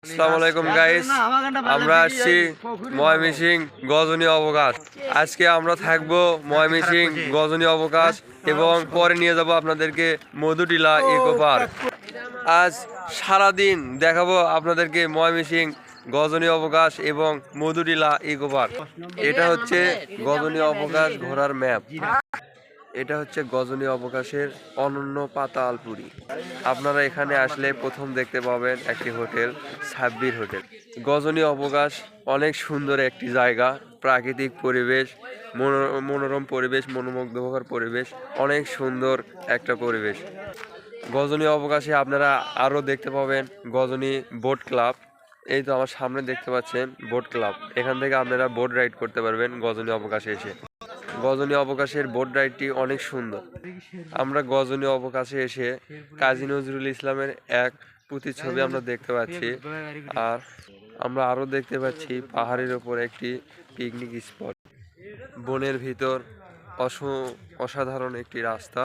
আসসালামু আলাইকুম গাইস, আমরা আসছি ময়মনসিংহ গজনী অবকাশ। আজকে আমরা থাকবো ময়মনসিংহ গজনী অবকাশ এবং পরে নিয়ে যাব আপনাদেরকে মধুটিলা ইকো পার্ক। আজ সারাদিন দেখাবো আপনাদেরকে ময়মনসিংহ গজনী অবকাশ এবং মধুটিলা ইকো পার্ক। এটা হচ্ছে গজনী অবকাশ ঘোরার ম্যাপ। এটা হচ্ছে গজনী অবকাশের অনন্য পাতালপুরি। আপনারা এখানে আসলে প্রথম দেখতে পাবেন একটি হোটেল, সাব্বির হোটেল। গজনী অবকাশ অনেক সুন্দর একটি জায়গা, প্রাকৃতিক পরিবেশ, মনোরম পরিবেশ, মনোমুগ্ধকর পরিবেশ, অনেক সুন্দর একটা পরিবেশ। গজনী অবকাশে আপনারা আরও দেখতে পাবেন গজনী বোট ক্লাব। এই তো আমার সামনে দেখতে পাচ্ছেন বোট ক্লাব। এখান থেকে আপনারা বোট রাইড করতে পারবেন গজনী অবকাশে এসে। গজনী অবকাশের বোট রাইডটি অনেক সুন্দর। আমরা গজনী অবকাশে এসে কাজী নজরুল ইসলামের এক প্রতিচ্ছবি আমরা দেখতে পাচ্ছি। আর আমরা আরও দেখতে পাচ্ছি পাহাড়ের ওপর একটি পিকনিক স্পট, বনের ভিতর অসাধারণ একটি রাস্তা।